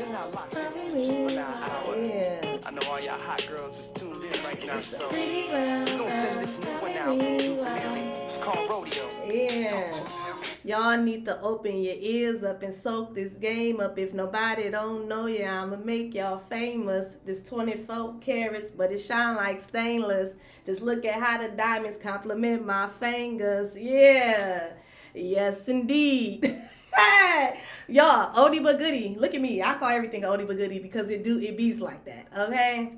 Yeah. I know all y'all hot girls is tuned in right now, so we're gonna send this new one out. It's called Rodeo. Yeah. Y'all need to open your ears up and soak this game up. If nobody don't know you, I'ma make y'all famous. This 24 carats, but it shine like stainless. Just look at how the diamonds complement my fingers. Yeah. Yes, indeed. Y'all, oldie but goodie. Look at me. I call everything oldie but goodie because it beats like that. Okay.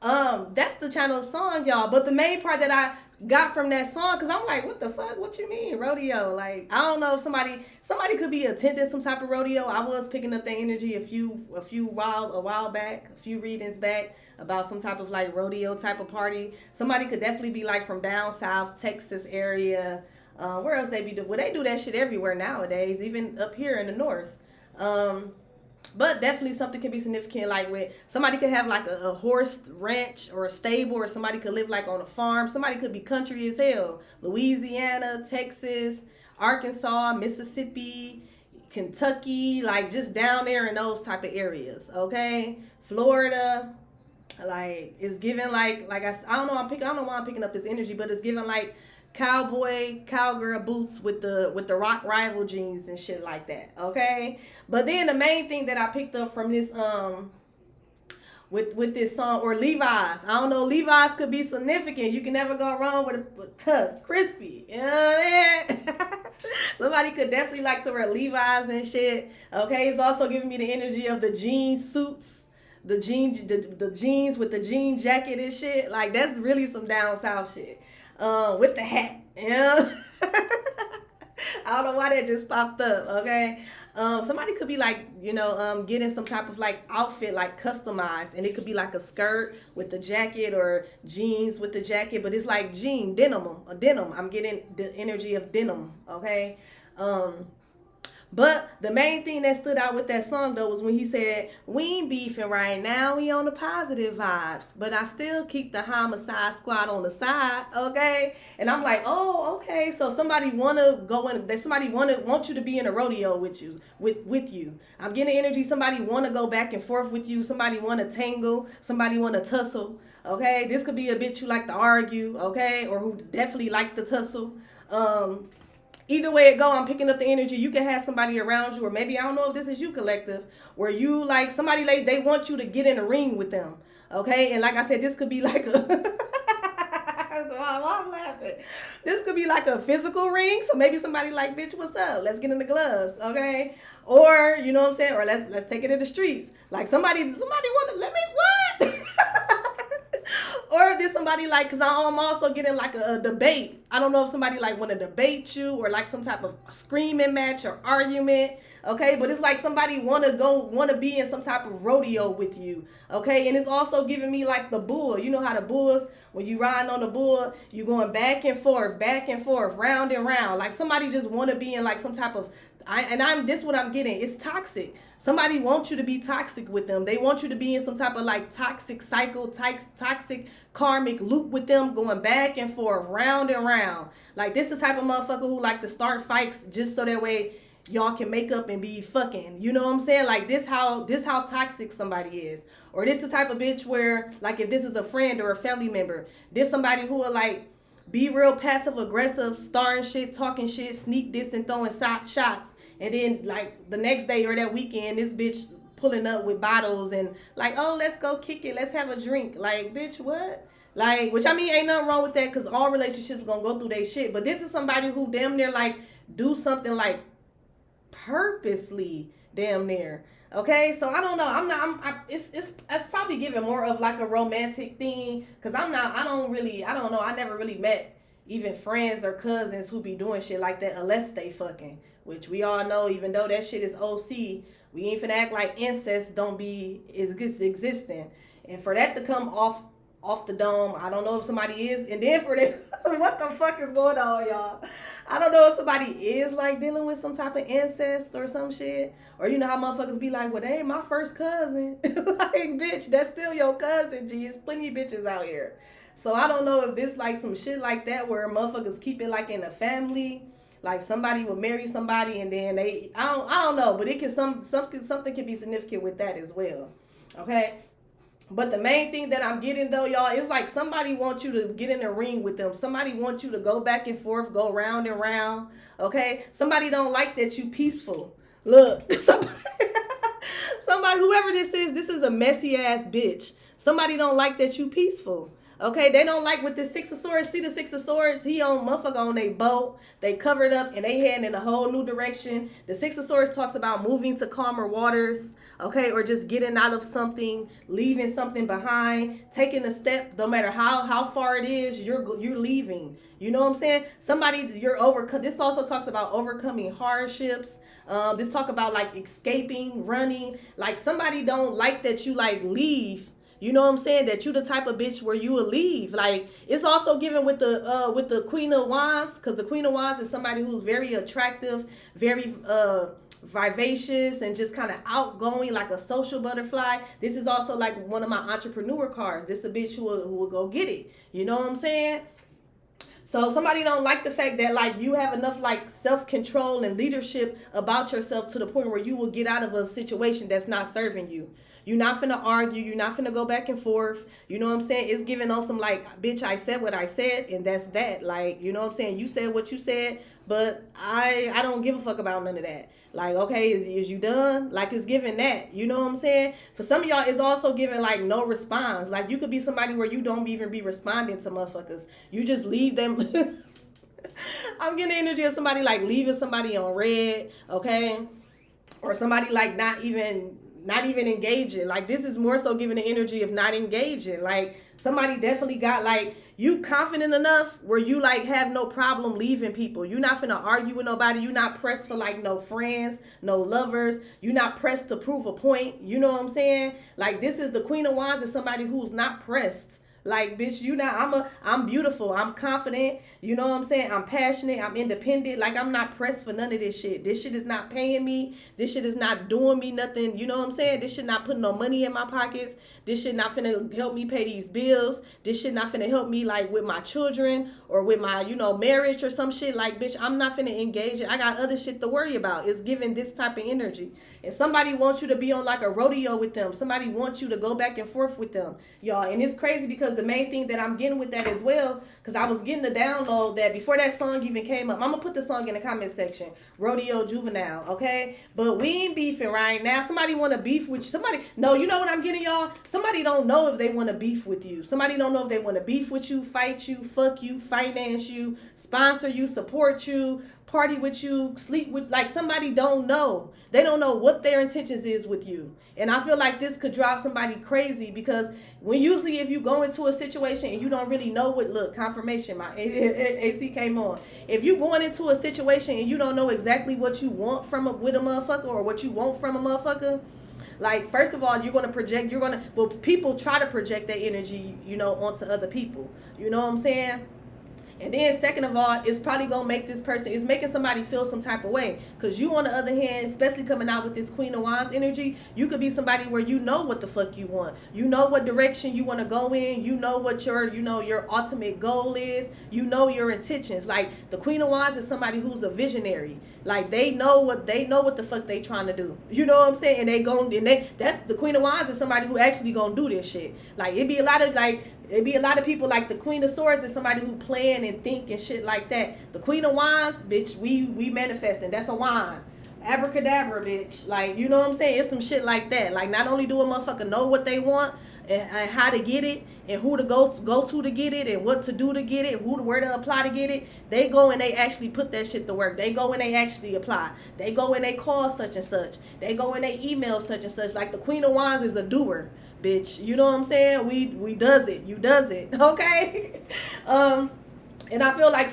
That's the channel song, y'all. But the main part that I got from that song, because I'm like, what the fuck? What you mean, rodeo? Like, I don't know if somebody could be attending some type of rodeo. I was picking up the energy a while back, a few readings back about some type of like rodeo type of party. Somebody could definitely be like from down south Texas area. Where else they be do? Well, they do that shit everywhere nowadays, even up here in the north. But definitely something can be significant, like with somebody could have like a horse ranch or a stable, or somebody could live like on a farm. Somebody could be country as hell. Louisiana, Texas, Arkansas, Mississippi, Kentucky, like just down there in those type of areas. Okay, Florida, like it's giving like I don't know. I don't know why I'm picking up this energy, but it's giving like cowgirl boots with the rock rival jeans and shit like that. Okay, but then the main thing that I picked up from this with this song, or Levi's, I don't know, Levi's could be significant. You can never go wrong with a tough crispy, you know what I mean? Somebody could definitely like to wear Levi's and shit. Okay, it's also giving me the energy of the jean suits, the jeans with the jean jacket and shit. Like that's really some down south shit. With the hat, you know? I don't know why that just popped up. Okay, somebody could be like, getting some type of like outfit like customized, and it could be like a skirt with the jacket or jeans with the jacket, but it's like denim. I'm getting the energy of denim. Okay. But the main thing that stood out with that song though was when he said, "We ain't beefing right now, we on the positive vibes, but I still keep the homicide squad on the side." Okay, and I'm like, oh, okay. So somebody wanna go in, that somebody want you to be in a rodeo with you, with you. I'm getting energy. Somebody wanna go back and forth with you. Somebody wanna tangle. Somebody wanna tussle. Okay, this could be a bitch who like to argue. Okay, or who definitely like to tussle. Either way it go, I'm picking up the energy. You can have somebody around you, or maybe I don't know if this is you, collective, where you like somebody like they want you to get in a ring with them. Okay, and like I said, this could be like a I'm laughing. This could be like a physical ring. So maybe somebody like, bitch, what's up? Let's get in the gloves. Okay, or you know what I'm saying, or let's take it to the streets. Like somebody want to let me what? Or if there's somebody like, because I'm also getting like a debate. I don't know if somebody like want to debate you, or like some type of screaming match or argument. Okay, but it's like somebody want to be in some type of rodeo with you. Okay, and it's also giving me like the bull. You know how the bulls, when you riding on the bull, you going back and forth, round and round. Like somebody just want to be in like some type of, this what I'm getting. It's toxic. Somebody wants you to be toxic with them. They want you to be in some type of like toxic cycle, toxic karmic loop with them, going back and forth, round and round. Like this the type of motherfucker who like to start fights just so that way y'all can make up and be fucking. You know what I'm saying? Like this how toxic somebody is. Or this the type of bitch where like if this is a friend or a family member, this somebody who will like be real passive aggressive, starting shit, talking shit, sneak this and throwing shots. And then like the next day or that weekend, this bitch pulling up with bottles and like, oh, let's go kick it. Let's have a drink. Like, bitch, what? Like, which I mean, ain't nothing wrong with that because all relationships gonna go through their shit. But this is somebody who damn near like do something like purposely damn near. Okay, so I don't know. It's probably giving more of like a romantic thing because I don't know. I never really met even friends or cousins who be doing shit like that unless they fucking. Which we all know, even though that shit is OC, we ain't finna act like incest don't be existing. And for that to come off the dome, I don't know if somebody is. And then for that, what the fuck is going on, y'all? I don't know if somebody is like dealing with some type of incest or some shit. Or you know how motherfuckers be like, well, they ain't my first cousin. Like, bitch, that's still your cousin, G. There's plenty of bitches out here. So I don't know if this like some shit like that where motherfuckers keep it like in a family. Like somebody will marry somebody and then I don't know, but it can something can be significant with that as well. Okay. But the main thing that I'm getting though, y'all, is like somebody wants you to get in a ring with them. Somebody wants you to go back and forth, go round and round. Okay? Somebody don't like that you peaceful. Look, somebody, whoever this is a messy ass bitch. Somebody don't like that you peaceful. Okay, they don't like with the Six of Swords. See the Six of Swords? He on motherfucker on a boat. They covered up and they heading in a whole new direction. The Six of Swords talks about moving to calmer waters. Okay, or just getting out of something, leaving something behind, taking a step, no matter how far it is, you're leaving. You know what I'm saying? Somebody you're overcome. This also talks about overcoming hardships. This talk about like escaping, running. Like somebody don't like that you like leave. You know what I'm saying? That you the type of bitch where you will leave. Like it's also given with the Queen of Wands, because the Queen of Wands is somebody who's very attractive, very vivacious, and just kind of outgoing, like a social butterfly. This is also like one of my entrepreneur cards. This is a bitch who will go get it. You know what I'm saying? So somebody don't like the fact that like you have enough like self-control and leadership about yourself to the point where you will get out of a situation that's not serving you. You're not finna argue. You're not finna go back and forth. You know what I'm saying? It's giving on some like, bitch, I said what I said, and that's that. Like, you know what I'm saying? You said what you said, but I don't give a fuck about none of that. Like, okay, is you done? Like, it's giving that. You know what I'm saying? For some of y'all, it's also giving like no response. Like, you could be somebody where you don't even be responding to motherfuckers. You just leave them. I'm getting the energy of somebody like leaving somebody on red, okay? Or somebody like not even engaging. Like this is more so giving the energy of not engaging. Like somebody definitely got like you confident enough where you like have no problem leaving people. You're not finna argue with nobody. You're not pressed for like no friends, no lovers. You're not pressed to prove a point. You know what I'm saying? Like this is the Queen of Wands is somebody who's not pressed. Like, bitch, I'm beautiful. I'm confident. You know what I'm saying? I'm passionate. I'm independent. Like, I'm not pressed for none of this shit. This shit is not paying me. This shit is not doing me nothing. You know what I'm saying? This shit not putting no money in my pockets. This shit not finna help me pay these bills. This shit not finna help me, like, with my children or with my, marriage or some shit. Like, bitch, I'm not finna engage it. I got other shit to worry about. It's giving this type of energy. And somebody wants you to be on, like, a rodeo with them. Somebody wants you to go back and forth with them, y'all. And it's crazy because the main thing that I'm getting with that as well, because I was getting the download that before that song even came up, I'm going to put the song in the comment section, Rodeo Juvenile, okay? But we ain't beefing right now. Somebody want to beef with you. Somebody, no, you know what I'm getting, y'all? Somebody don't know if they want to beef with you. Somebody don't know if they want to beef with you, fight you, fuck you, finance you, sponsor you, support you, party with you, sleep with, like somebody don't know. They don't know what their intentions is with you. And I feel like this could drive somebody crazy because when usually if you go into a situation and you don't really know what, look, confirmation, my AC came on. If you going into a situation and you don't know exactly what you want with a motherfucker or what you want from a motherfucker, like, first of all, people try to project their energy, onto other people. You know what I'm saying? And then second of all, it's probably going to make this person, it's making somebody feel some type of way. Because you, on the other hand, especially coming out with this Queen of Wands energy, you could be somebody where you know what the fuck you want. You know what direction you want to go in. You know what your ultimate goal is. You know your intentions. Like, the Queen of Wands is somebody who's a visionary. Like, they know what the fuck they trying to do. You know what I'm saying? And that's the Queen of Wands is somebody who actually gonna do this shit. Like, it'd be a lot of people like the Queen of Swords is somebody who plan and think and shit like that. The Queen of Wands, bitch, we manifesting. That's a wand. Abracadabra, bitch. Like, you know what I'm saying? It's some shit like that. Like, not only do a motherfucker know what they want and how to get it and who to go to get it and what to do to get it, where to apply to get it, they go and they actually put that shit to work. They go and they actually apply. They go and they call such and such. They go and they email such and such. Like, the Queen of Wands is a doer. Bitch, you know what I'm saying? We does it. You does it. Okay? And I feel like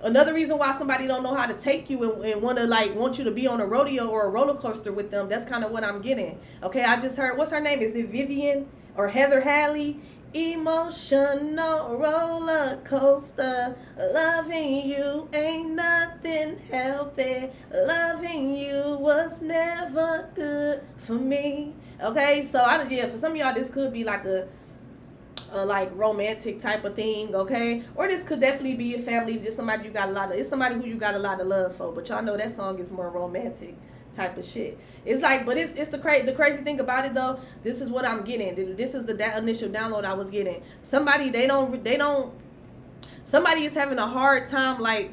another reason why somebody don't know how to take you and want you to be on a rodeo or a roller coaster with them, that's kind of what I'm getting. Okay, I just heard, what's her name? Is it Vivian or Heather Halley? Emotional roller coaster. Loving you ain't nothing healthy. Loving you was never good for me. Okay, so for some of y'all, this could be like a like romantic type of thing, okay? Or this could definitely be a family, just somebody you got a lot of, it's somebody who you got a lot of love for, but y'all know that song is more romantic type of shit. It's like, but it's the crazy thing about it though, this is what I'm getting. This is the initial download I was getting. Somebody somebody is having a hard time like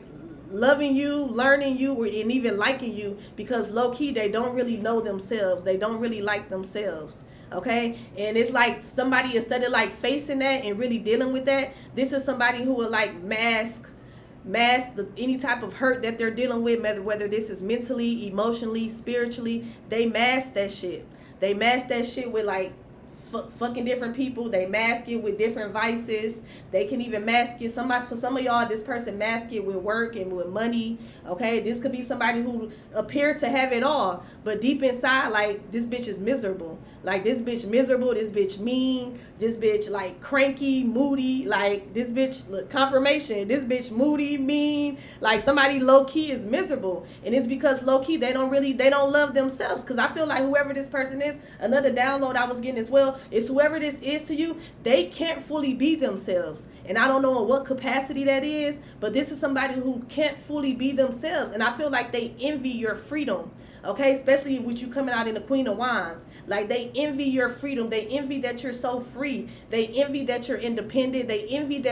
loving you, learning you, and even liking you, because low-key they don't really know themselves. They don't really like themselves. Okay, and it's like somebody, instead of like facing that and really dealing with that, this is somebody who will like mask any type of hurt that they're dealing with, whether this is mentally, emotionally, spiritually. They mask that shit. They mask that shit with like fucking different people. They mask it with different vices. They can even mask it. For some of y'all, this person mask it with work and with money. Okay, this could be somebody who appears to have it all, but deep inside, like, this bitch is miserable. Like, this bitch miserable. This bitch mean. This bitch like cranky, moody. Like, this bitch, look, confirmation. This bitch moody, mean. Like, somebody low key is miserable, and it's because low key they don't love themselves. Because I feel like whoever this person is, another download I was getting as well, is whoever this is to you, they can't fully be themselves. And I don't know in what capacity that is, but this is somebody who can't fully be themselves. And I feel like they envy your freedom. Okay, especially with you coming out in the Queen of Wands. Like, they envy your freedom. They envy that you're so free. They envy that you're independent. They envy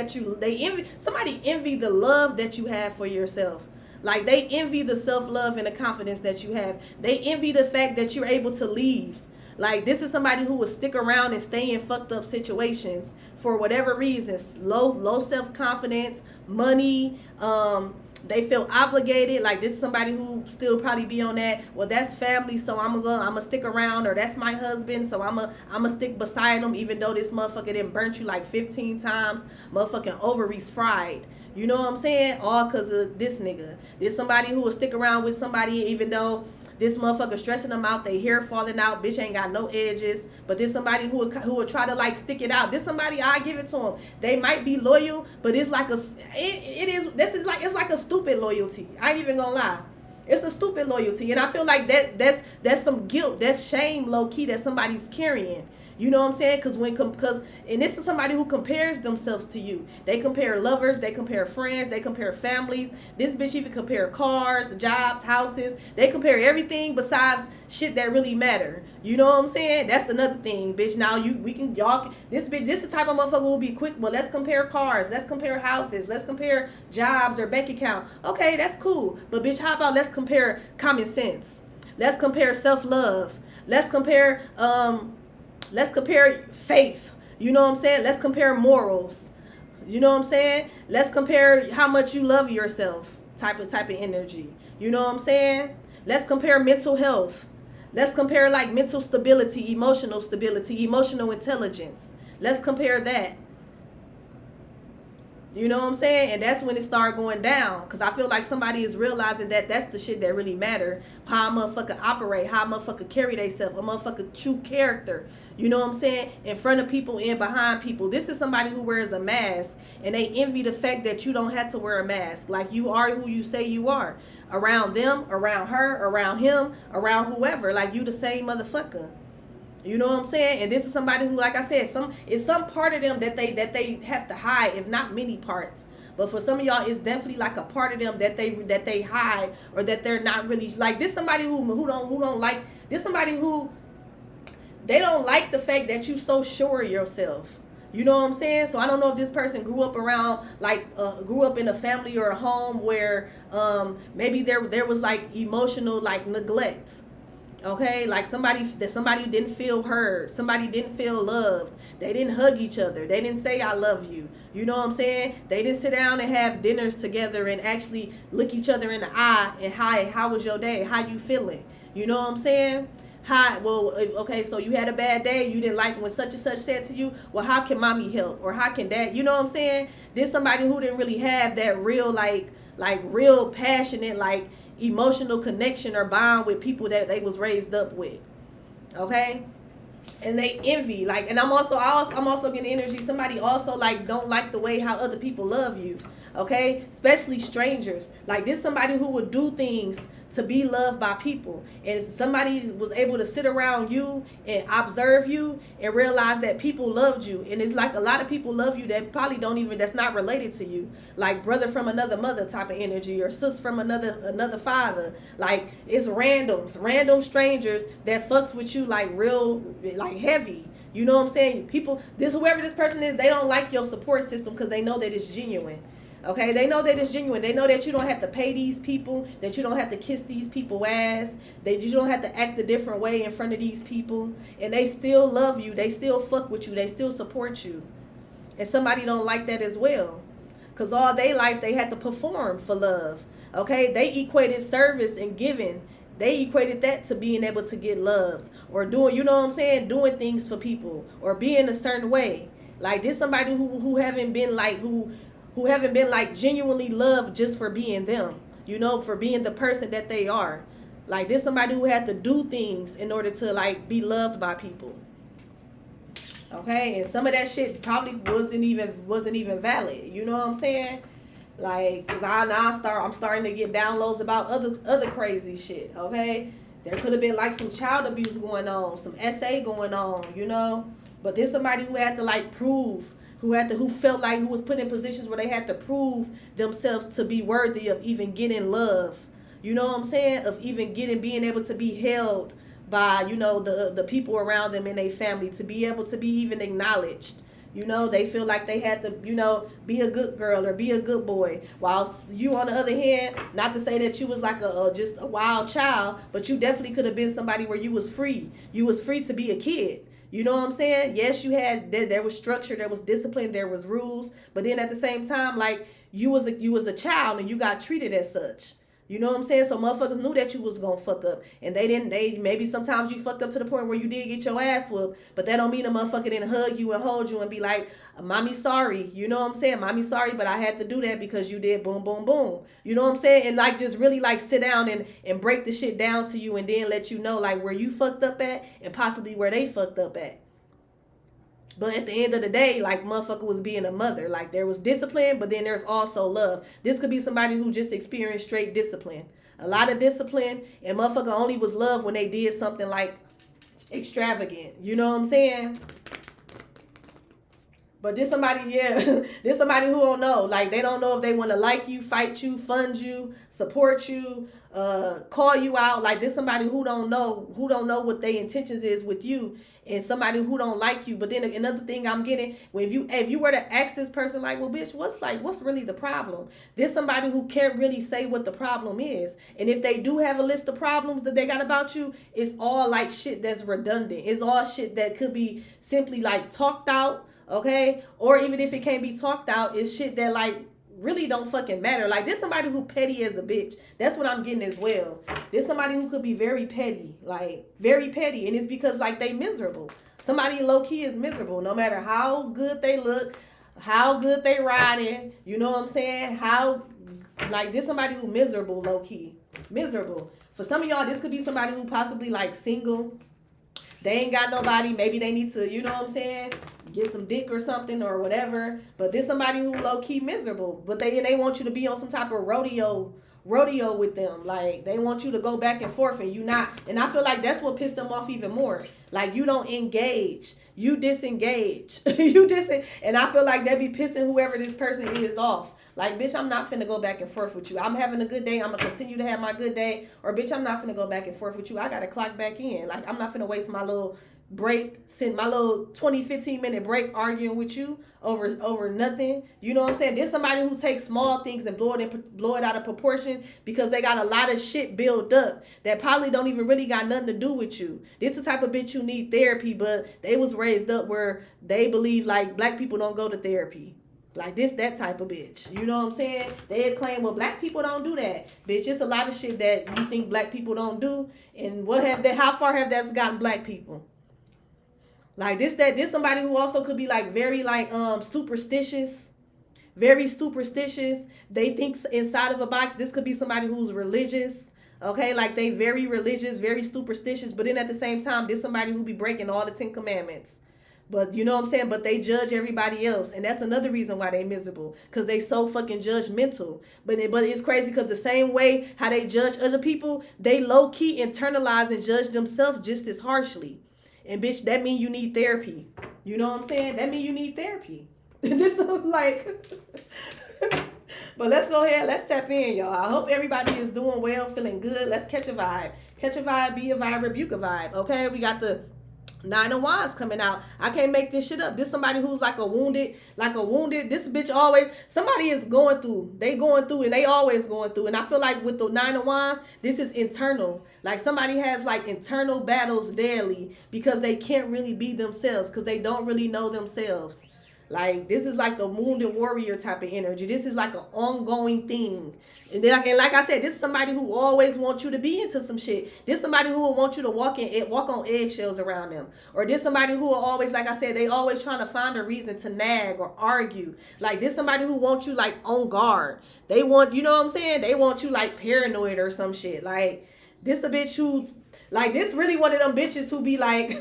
somebody envy the love that you have for yourself. Like, they envy the self-love and the confidence that you have. They envy the fact that you're able to leave. Like, this is somebody who will stick around and stay in fucked up situations for whatever reasons. Low self-confidence, money, they feel obligated. Like, this is somebody who still probably be on that, well, that's family, so I'm gonna stick around, or that's my husband, so I'm gonna stick beside him, even though this motherfucker didn't burnt you like 15 times, motherfucking ovaries fried. You know what I'm saying? All because of this nigga. There's somebody who will stick around with somebody even though this motherfucker stressing them out, they hair falling out, bitch ain't got no edges. But there's somebody who will try to like stick it out. This somebody, I give it to them. They might be loyal, but it's like it's like a stupid loyalty. I ain't even gonna lie. It's a stupid loyalty, and I feel like that's some guilt, that's shame, low key, that somebody's carrying. You know what I'm saying? Because and this is somebody who compares themselves to you. They compare lovers, they compare friends, they compare families. This bitch even compare cars, jobs, houses. They compare everything besides shit that really matter. You know what I'm saying? That's another thing, bitch. Now this is the type of motherfucker who will be quick. Well, let's compare cars, let's compare houses, let's compare jobs or bank account. Okay, that's cool. But bitch, how about let's compare common sense? Let's compare self-love. Let's compare faith. You know what I'm saying? Let's compare morals. You know what I'm saying? Let's compare how much you love yourself. Type of energy. You know what I'm saying? Let's compare mental health. Let's compare like mental stability, emotional intelligence. Let's compare that. You know what I'm saying? And that's when it started going down. Because I feel like somebody is realizing that that's the shit that really matter. How a motherfucker operate. How a motherfucker carry themselves. A motherfucker true character. You know what I'm saying? In front of people and behind people. This is somebody who wears a mask. And they envy the fact that you don't have to wear a mask. Like, you are who you say you are. Around them, around her, around him, around whoever. Like, you the same motherfucker. You know what I'm saying? And this is somebody who, like I said, it's some part of them that they have to hide, if not many parts. But for some of y'all, it's definitely like a part of them that they hide, or that they're not really like. This somebody who don't like. This somebody who they don't like the fact that you so sure of yourself. You know what I'm saying? So I don't know if this person grew up around grew up in a family or a home where maybe there was like emotional like neglect. Okay, like somebody didn't feel heard, somebody didn't feel loved, they didn't hug each other, they didn't say I love you. You know what I'm saying? They didn't sit down and have dinners together and actually look each other in the eye and how was your day, how you feeling? You know what I'm saying? Okay, so you had a bad day, you didn't like when such and such said to you, well, how can mommy help, or how can dad? You know what I'm saying? There's somebody who didn't really have that real like real passionate like emotional connection or bond with people that they was raised up with. Okay, and they envy, like, and I'm also getting energy. Somebody also like don't like the way how other people love you. okay? Especially strangers. Like, this somebody who would do things to be loved by people, and somebody was able to sit around you and observe you and realize that people loved you. And it's like a lot of people love you that probably don't even, that's not related to you, like brother from another mother type of energy, or sis from another father. Like, it's random strangers that fucks with you like real, like heavy. You know what I'm saying? People, whoever this person is, they don't like your support system because they know that it's genuine. Okay, they know that it's genuine. They know that you don't have to pay these people, that you don't have to kiss these people ass, that you don't have to act a different way in front of these people, and they still love you. They still fuck with you. They still support you. And somebody don't like that as well, because all their life they had to perform for love. Okay, they equated service and giving. They equated that to being able to get loved, or doing, you know what I'm saying, doing things for people, or being a certain way. Like, this somebody who haven't been like, who haven't been like genuinely loved just for being them, you know, for being the person that they are. Like, this somebody who had to do things in order to like be loved by people. Okay, and some of that shit probably wasn't even valid. You know what I'm saying? Like, cause I'm starting to get downloads about other crazy shit. Okay, there could have been like some child abuse going on, some SA going on, you know. But there's somebody who had to like prove, who felt like, who was put in positions where they had to prove themselves to be worthy of even getting love. You know what I'm saying? Of even being able to be held by, you know, the people around them and their family, to be able to be even acknowledged. You know, they feel like they had to, you know, be a good girl or be a good boy. While you, on the other hand, not to say that you was like just a wild child, but you definitely could have been somebody where you was free. You was free to be a kid. You know what I'm saying? Yes, you had, there was structure, there was discipline, there was rules, but then at the same time, like, you was a child and you got treated as such. You know what I'm saying? So motherfuckers knew that you was gonna fuck up, and maybe sometimes you fucked up to the point where you did get your ass whooped, but that don't mean a motherfucker didn't hug you and hold you and be like, mommy sorry. You know what I'm saying? Mommy sorry, but I had to do that because you did boom, boom, boom. You know what I'm saying? And like, just really like sit down and break the shit down to you, and then let you know like where you fucked up at and possibly where they fucked up at. But at the end of the day, like, motherfucker was being a mother. Like, there was discipline, but then there's also love. This could be somebody who just experienced straight discipline. A lot of discipline, and motherfucker only was loved when they did something, like, extravagant. You know what I'm saying? But this somebody, yeah, this somebody who don't know. Like, they don't know if they want to like you, fight you, fund you, support you, call you out. Like, this somebody who don't know what their intentions is with you, and somebody who don't like you. But then another thing I'm getting, if you were to ask this person, like, well, bitch, what's really the problem? There's somebody who can't really say what the problem is. And if they do have a list of problems that they got about you, it's all like shit that's redundant. It's all shit that could be simply like talked out, okay? Or even if it can't be talked out, it's shit that like really don't fucking matter. Like, there's somebody who petty as a bitch. That's what I'm getting as well. There's somebody who could be very petty, like very petty, and it's because like they miserable. Somebody low key is miserable, no matter how good they look, how good they riding. You know what I'm saying? How, like, there's somebody who miserable, low key miserable. For some of y'all, this could be somebody who possibly like single. They ain't got nobody. Maybe they need to, you know what I'm saying, get some dick or something or whatever. But there's somebody who low key miserable. But they want you to be on some type of rodeo with them. Like, they want you to go back and forth and you not. And I feel like that's what pissed them off even more. Like, you don't engage. You disengage. And I feel like that be pissing whoever this person is off. Like, bitch, I'm not finna go back and forth with you. I'm having a good day. I'm going to continue to have my good day. Or, bitch, I'm not finna go back and forth with you. I got to clock back in. Like, I'm not finna waste my little break, send my little 20, 15-minute break arguing with you over nothing. You know what I'm saying? There's somebody who takes small things and blow it out of proportion because they got a lot of shit built up that probably don't even really got nothing to do with you. This the type of bitch who need therapy, but they was raised up where they believe, like, black people don't go to therapy. Like, that type of bitch. You know what I'm saying? They claim, well, black people don't do that. Bitch, it's a lot of shit that you think black people don't do. And how far have that gotten black people? Like, this somebody who also could be like very like superstitious. Very superstitious. They think inside of a box. This could be somebody who's religious. Okay, like, they very religious, very superstitious. But then at the same time, this somebody who be breaking all the 10 commandments. But you know what I'm saying? But they judge everybody else. And that's another reason why they miserable. Because they so fucking judgmental. But it's crazy because the same way how they judge other people, they low-key internalize and judge themselves just as harshly. And bitch, that mean you need therapy. You know what I'm saying? That mean you need therapy. This is like... But let's go ahead. Let's tap in, y'all. I hope everybody is doing well, feeling good. Let's catch a vibe. Catch a vibe, be a vibe, rebuke a vibe. Okay? We got the 9 of Wands coming out. I can't make this shit up. This somebody who's like a wounded. This bitch always, somebody is going through. They going through and they always going through. And I feel like with the 9 of Wands, this is internal. Like somebody has like internal battles daily because they can't really be themselves because they don't really know themselves. Like, this is like the wounded warrior type of energy. This is like an ongoing thing. And like I said, this is somebody who always wants you to be into some shit. This somebody who will want you to walk on eggshells around them. Or this somebody who will always, like I said, they always trying to find a reason to nag or argue. Like, this somebody who wants you, like, on guard. They want, you know what I'm saying? They want you, like, paranoid or some shit. Like, this a bitch who... Like, this really one of them bitches who be like,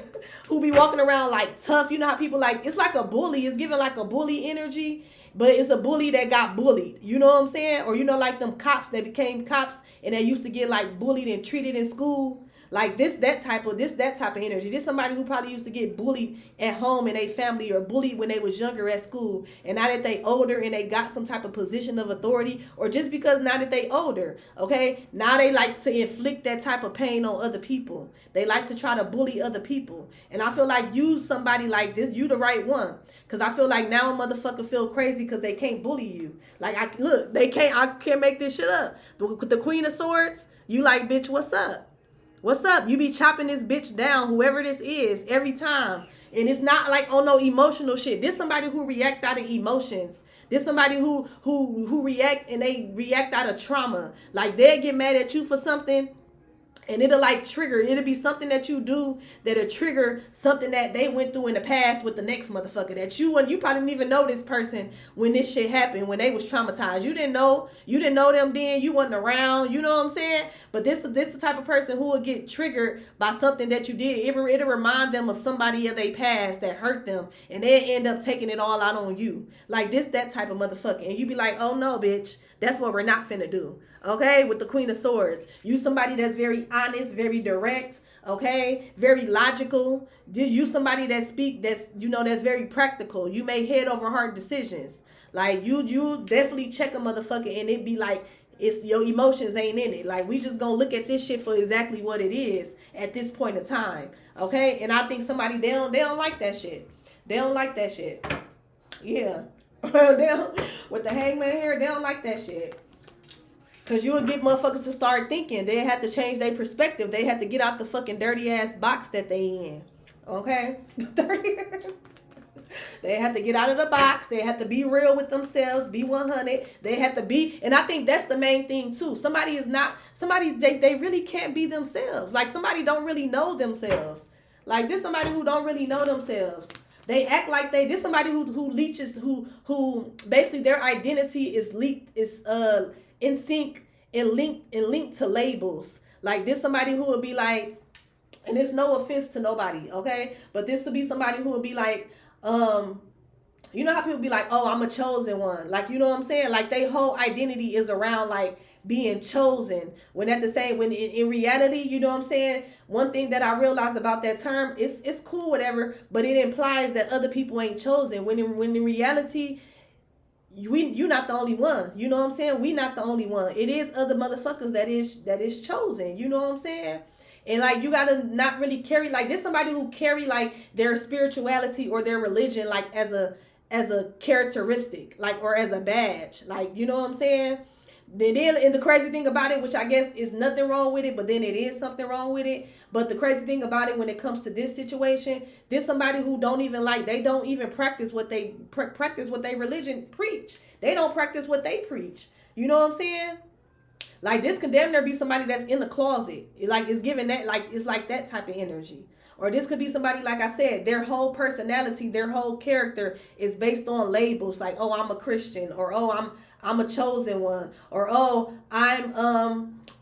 who be walking around like tough. You know how people like, it's like a bully. It's giving like a bully energy, but it's a bully that got bullied. You know what I'm saying? Or, you know, like them cops that became cops and they used to get like bullied and treated in school. Like that type of energy. This somebody who probably used to get bullied at home in a family or bullied when they was younger at school. And now that they older and they got some type of position of authority, or just because now that they older, okay, now they like to inflict that type of pain on other people. They like to try to bully other people. And I feel like you somebody like this, you the right one. Because I feel like now a motherfucker feel crazy because they can't bully you. Like, I can't make this shit up. The Queen of Swords, you like, bitch, what's up? What's up? You be chopping this bitch down, whoever this is, every time. And it's not like on no emotional shit. This somebody who react out of emotions. This somebody who react and they react out of trauma. Like, they'll get mad at you for something and it'll like trigger. It'll be something that you do that'll trigger something that they went through in the past with the next motherfucker that you probably didn't even know this person when this shit happened, when they was traumatized. You didn't know them then. You wasn't around. You know what I'm saying? But this the type of person who will get triggered by something that you did. It'll remind them of somebody of their past that hurt them, and they end up taking it all out on you. Like that type of motherfucker. And you be like, oh no, bitch, that's what we're not finna do. Okay, with the Queen of Swords. You somebody that's very honest, very direct, okay, very logical. You somebody that's very practical. You make head over heart decisions. Like, you definitely check a motherfucker and it be like, it's your emotions ain't in it. Like, we just gonna look at this shit for exactly what it is at this point in time. Okay? And I think somebody, they don't like that shit. They don't like that shit. Yeah. With the hangman here, they don't like that shit. Because you would get motherfuckers to start thinking. They have to change their perspective. They have to get out the fucking dirty ass box that they in. Okay? They have to get out of the box. They have to be real with themselves. Be 100. They have to be, and I think that's the main thing too. They really can't be themselves. Like, somebody don't really know themselves. Like, this somebody who don't really know themselves. They act like this somebody who leeches, who basically their identity is in sync and linked to labels. Like, this somebody who would be like, and it's no offense to nobody, okay? But this would be somebody who would be like, you know how people be like, oh, I'm a chosen one. Like, you know what I'm saying? Like, their whole identity is around like being chosen. When in reality, you know what I'm saying? One thing that I realized about that term, it's cool, whatever, but it implies that other people ain't chosen. When in reality, you're not the only one. You know what I'm saying? We not the only one. It is other motherfuckers that is chosen. You know what I'm saying? And like, you gotta not really carry, like, there's somebody who carry like their spirituality or their religion like as a characteristic, like, or as a badge. Like, you know what I'm saying? And the crazy thing about it, which I guess is nothing wrong with it, but then it is something wrong with it. But the crazy thing about it when it comes to this situation, there's somebody who don't even practice what they religion preach. They don't practice what they preach. You know what I'm saying? Like, this can damn near be somebody that's in the closet. Like, it's giving that, like, it's like that type of energy. Or this could be somebody, like I said, their whole personality, their whole character is based on labels like, oh, I'm a Christian, or oh, I'm a chosen one, or oh, I'm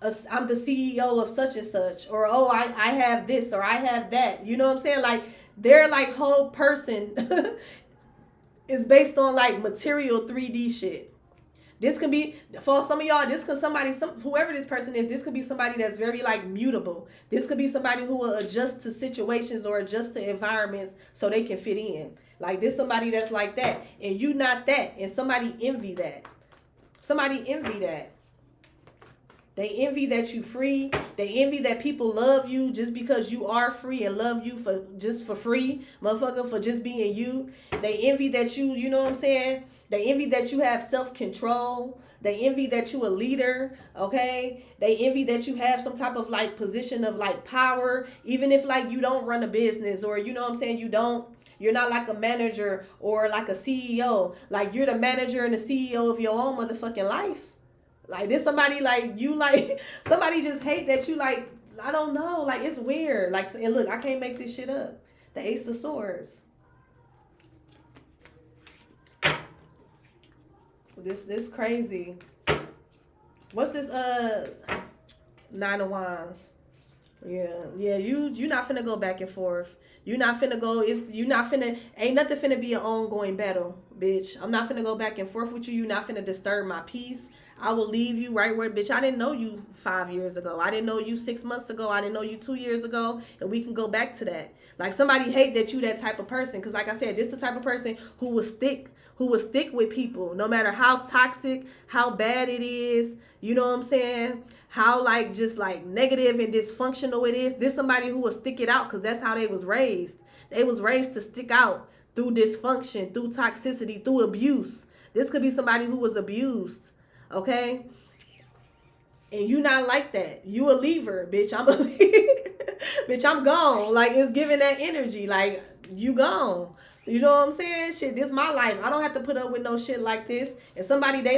the CEO of such and such, or oh, I have this, or I have that. You know what I'm saying? Like their like whole person is based on like material 3D shit. This could be, for some of y'all, this could whoever this person is, this could be somebody that's very like mutable. This could be somebody who will adjust to situations or adjust to environments so they can fit in. Like this somebody that's like that, and you not that, and somebody envy that. Somebody envy that. They envy that you free. They envy that people love you just because you are free and love you for free, motherfucker, for just being you. They envy that you know what I'm saying? They envy that you have self-control. They envy that you a leader, okay? They envy that you have some type of like position of like power, even if like you don't run a business, or you know what I'm saying, you're not like a manager or like a CEO. Like you're the manager and the CEO of your own motherfucking life. Like this somebody like you, like somebody just hate that you, like, I don't know, like it's weird. Like, and look, I can't make this shit up. The Ace of Swords. This crazy. What's this Nine of Wands? Yeah, you not finna go back and forth. You not finna go, ain't nothing finna be an ongoing battle, bitch. I'm not finna go back and forth with you. You not finna disturb my peace. I will leave you right where, bitch, I didn't know you 5 years ago. I didn't know you 6 months ago. I didn't know you 2 years ago. And we can go back to that. Like somebody hate that you that type of person. Because like I said, this the type of person who will stick with people. No matter how toxic, how bad it is. You know what I'm saying? How like just like negative and dysfunctional it is. This somebody who will stick it out because that's how they was raised. They was raised to stick out through dysfunction, through toxicity, through abuse. This could be somebody who was abused. Okay? And you not like that. You a leaver, bitch. Bitch, I'm gone. Like, it's giving that energy. Like, you gone. You know what I'm saying? Shit, this my life. I don't have to put up with no shit like this. And somebody, they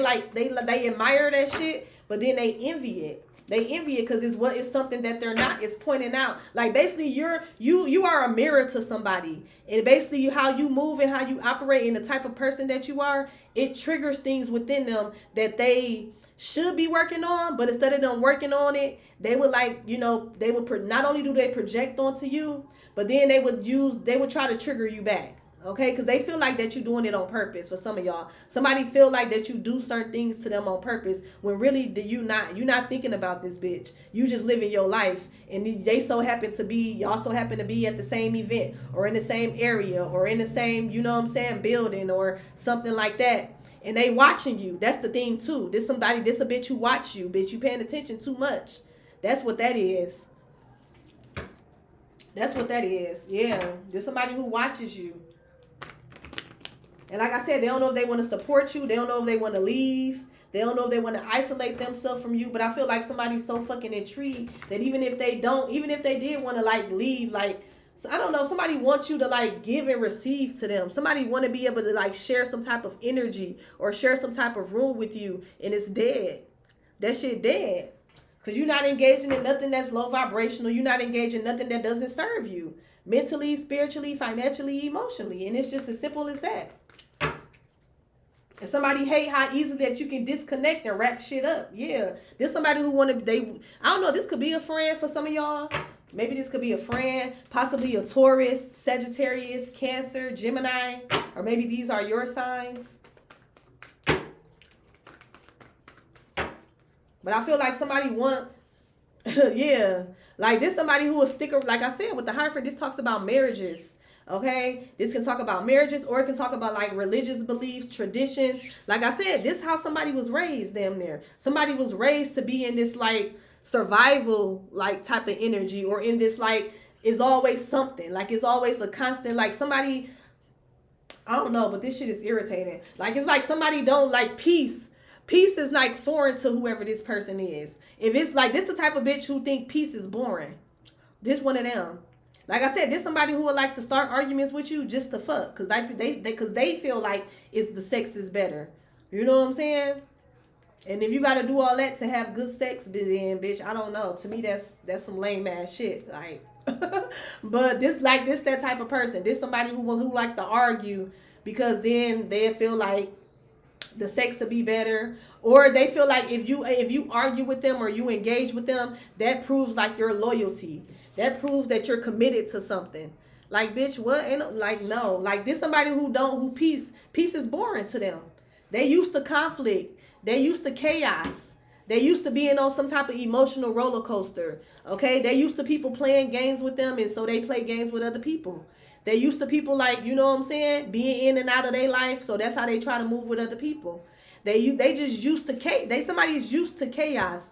admire that shit, but then they envy it. They envy it because it's something that they're not. It's pointing out. Like basically you are a mirror to somebody. And basically how you move and how you operate and the type of person that you are, it triggers things within them that they should be working on, but instead of them working on it, they would like, you know, they would not only do they project onto you, but then they would try to trigger you back. Okay, because they feel like that you're doing it on purpose. For some of y'all, somebody feel like that you do certain things to them on purpose when really you're not thinking about this bitch. You just living your life, and y'all so happen to be at the same event or in the same area or in the same, you know what I'm saying, building or something like that. And they watching you. That's the thing too. This a bitch who watch you. Bitch, you paying attention too much. That's what that is. That's what that is. Yeah, there's somebody who watches you. And like I said, they don't know if they want to support you. They don't know if they want to leave. They don't know if they want to isolate themselves from you. But I feel like somebody's so fucking intrigued that even if they did want to like leave, like, I don't know, somebody wants you to like give and receive to them. Somebody want to be able to like share some type of energy or share some type of room with you, and it's dead. That shit dead. Because you're not engaging in nothing that's low vibrational. You're not engaging in nothing that doesn't serve you. Mentally, spiritually, financially, emotionally. And it's just as simple as that. And somebody hate how easily that you can disconnect and wrap shit up. Yeah. There's somebody who I don't know, this could be a friend for some of y'all. Maybe this could be a friend, possibly a Taurus, Sagittarius, Cancer, Gemini, or maybe these are your signs. But I feel like somebody yeah. Like this somebody who will stick, like I said, with the Hierophant, this talks about marriages. Okay, this can talk about marriages, or it can talk about like religious beliefs, traditions. Like I said, this is how somebody was raised. Damn near, somebody was raised to be in this like survival like type of energy, or in this like is always something. Like it's always a constant. Like somebody, I don't know, but this shit is irritating. Like it's like somebody don't like peace. Peace is like foreign to whoever this person is. If it's like this, the type of bitch who think peace is boring. This one of them. Like I said, there's somebody who would like to start arguments with you just to fuck. Because they feel like the sex is better. You know what I'm saying? And if you got to do all that to have good sex, then, bitch, I don't know. To me, that's some lame ass shit. Like, But this that type of person. This somebody who like to argue, because then they feel like the sex will be better, or they feel like if you argue with them or you engage with them, that proves like your loyalty. That proves that you're committed to something. Like, bitch, what? Ain't like, no. Like, this somebody who peace is boring to them. They used to conflict. They used to chaos. They used to being on some type of emotional roller coaster. Okay? They used to people playing games with them, and so they play games with other people. They used to people, like, you know what I'm saying, being in and out of their life, so that's how they try to move with other people. They just used to somebody's used to chaos.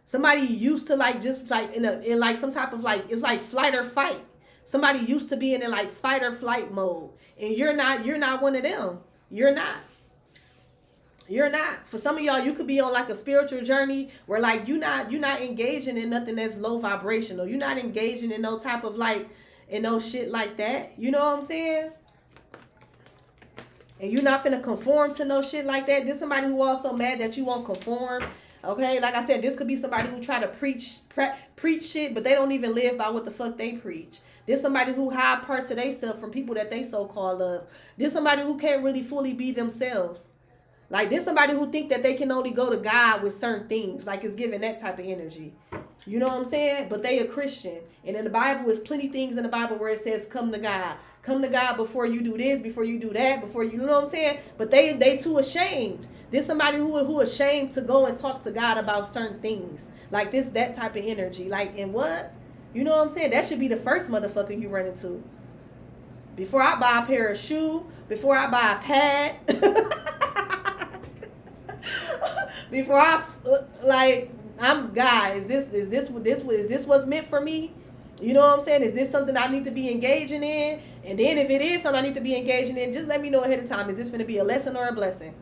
Somebody used to, like, just like in like some type of, like, it's like flight or fight. Somebody used to be in like fight or flight mode, and you're not one of them. You're not. You're not. For some of y'all, you could be on like a spiritual journey where, like, you're not engaging in nothing that's low vibrational. You're not engaging in no type of, like, in no shit like that. You know what I'm saying? And you're not finna conform to no shit like that. This somebody who also mad that you won't conform. Okay, like I said, this could be somebody who try to preach shit, but they don't even live by what the fuck they preach. This somebody who hide parts of themselves from people that they so-called love. This somebody who can't really fully be themselves. Like, this somebody who think that they can only go to God with certain things. Like, it's giving that type of energy. You know what I'm saying? But they a Christian. And in the Bible, there's plenty things in the Bible where it says, come to God. Come to God before you do this, before you do that, before you know what I'm saying? But they too ashamed. This somebody who ashamed to go and talk to God about certain things. Like, that type of energy. Like, and what? You know what I'm saying? That should be the first motherfucker you run into. Before I buy a pair of shoes, before I buy a pad, before I I'm guys, is this what's meant for me? You know what I'm saying? Is this something I need to be engaging in? And then if it is something I need to be engaging in, just let me know ahead of time. Is this going to be a lesson or a blessing?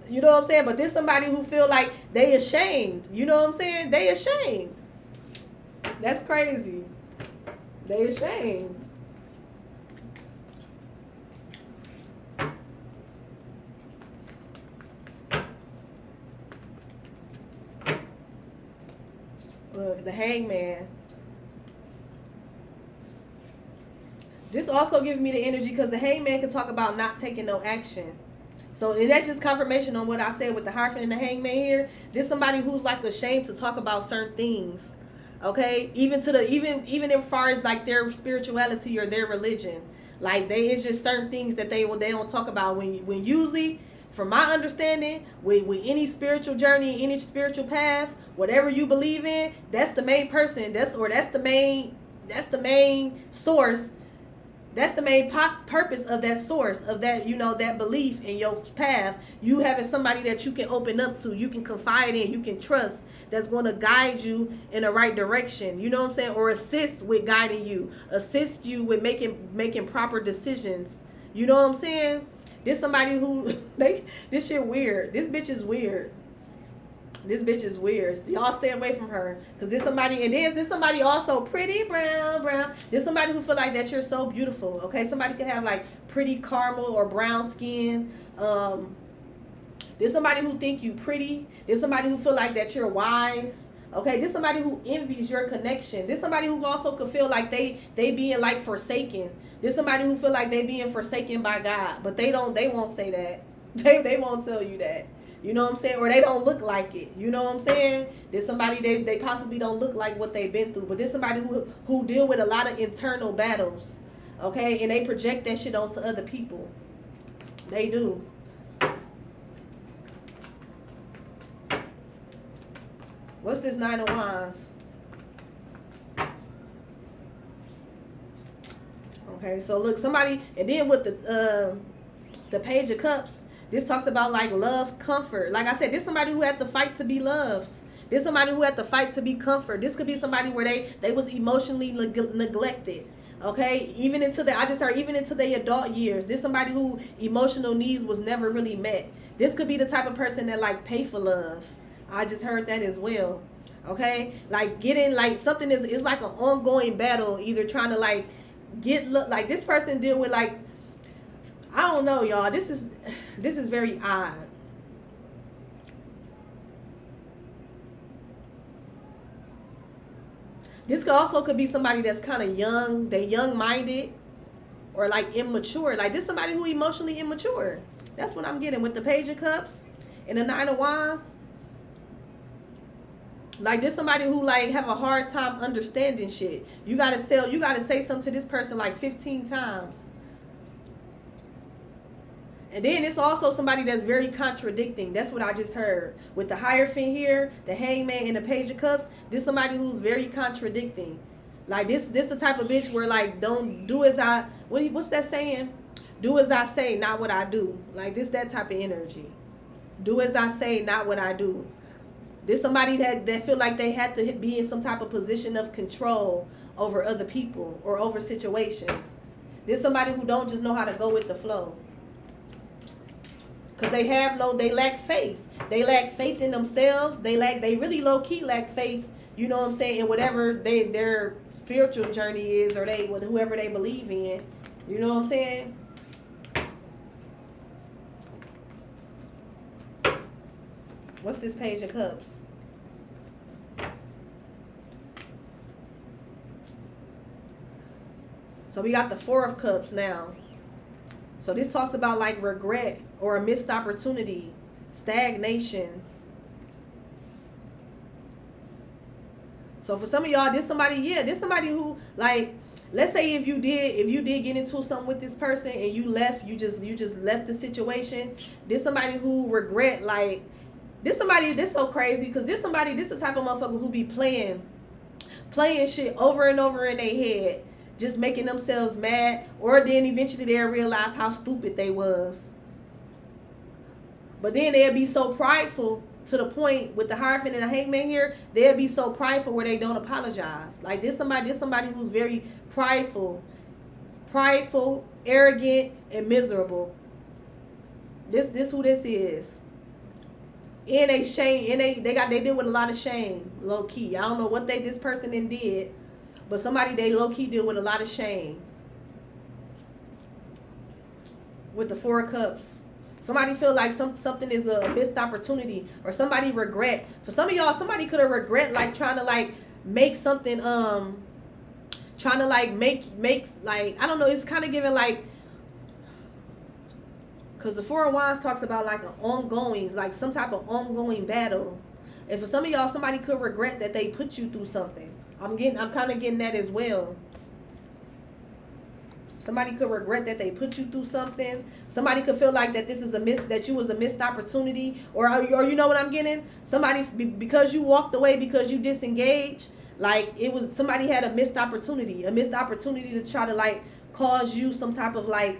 You know what I'm saying? But this somebody who feel like they ashamed. You know what I'm saying? They ashamed. That's crazy. They ashamed. Look, the Hangman. This also gives me the energy because the Hangman can talk about not taking no action. So, and that's just confirmation on what I said with the Hierophant and the Hangman here. This somebody who's like ashamed to talk about certain things. Okay? Even as far as like their spirituality or their religion. Like, it's just certain things that they don't talk about when usually, from my understanding, with any spiritual journey, any spiritual path, whatever you believe in, that's the main person. That's the main source. That's the main purpose of that source, of that, you know, that belief in your path. You having somebody that you can open up to, you can confide in, you can trust, that's going to guide you in the right direction. You know what I'm saying? Or assist with guiding you, assist you with making proper decisions. You know what I'm saying? This somebody who, this shit weird. This bitch is weird. This bitch is weird. Y'all stay away from her. Because this somebody, and then this somebody also pretty brown. This somebody who feel like that you're so beautiful. Okay, somebody could have like pretty caramel or brown skin. There's somebody who think you pretty. There's somebody who feel like that you're wise. Okay, this somebody who envies your connection. This somebody who also could feel like they being like forsaken. This somebody who feel like they being forsaken by God. But they won't say that. They won't tell you that. You know what I'm saying? Or they don't look like it. You know what I'm saying? There's somebody they possibly don't look like what they've been through. But there's somebody who deal with a lot of internal battles. Okay? And they project that shit onto other people. They do. What's this Nine of Wands? Okay, so look, somebody, and then with the Page of Cups, this talks about like love, comfort. Like I said, this somebody who had to fight to be loved. This somebody who had to fight to be comfort. This could be somebody where they was emotionally neglected. Okay, even into their adult years. This somebody who emotional needs was never really met. This could be the type of person that like pay for love. I just heard that as well. Okay, like getting like something is like an ongoing battle. Either trying to like like this person deal with like, I don't know, y'all. This is very odd. This could be somebody that's kind of young. They young-minded or like immature. Like this somebody who emotionally immature. That's what I'm getting with the Page of Cups and the Nine of Wands. Like this somebody who like have a hard time understanding shit. You gotta say something to this person like 15 times. And then it's also somebody that's very contradicting. That's what I just heard. With the Hierophant here, the Hangman, and the Page of Cups, this somebody who's very contradicting. Like this the type of bitch where like don't do as I what's that saying? Do as I say, not what I do. Like this that type of energy. Do as I say, not what I do. This somebody that feel like they have to be in some type of position of control over other people or over situations. This somebody who don't just know how to go with the flow. Because they lack faith. They lack faith in themselves. They really low key lack faith, you know what I'm saying, in whatever their spiritual journey is, or whoever they believe in. You know what I'm saying? What's this Page of Cups? So we got the Four of Cups now. So this talks about like regret or a missed opportunity, stagnation. So for some of y'all, this somebody who like, let's say if you did get into something with this person and you just left the situation. This somebody who regret, like this so crazy because this the type of motherfucker who be playing shit over and over in their head. Just making themselves mad, or then eventually they'll realize how stupid they was. But then they'll be so prideful to the point with the Hierophant and the Hangman here, they'll be so prideful where they don't apologize. Like this somebody who's very prideful, arrogant, and miserable. This who this is. And they shame, and they deal with a lot of shame, low key. I don't know what this person then did. But somebody they low-key deal with a lot of shame. With the Four of Cups. Somebody feel like something is a missed opportunity. Or somebody regret. For some of y'all, somebody could have regret like trying to like make something, trying to like make like, I don't know, it's kind of giving like, because the Four of Wands talks about like an ongoing, like some type of ongoing battle. And for some of y'all, somebody could regret that they put you through something. I'm kind of getting that as well. Somebody could regret that they put you through something. Somebody could feel like that that you was a missed opportunity, or you know what I'm getting? Somebody, because you walked away, because you disengaged, like somebody had a missed opportunity to try to like cause you some type of like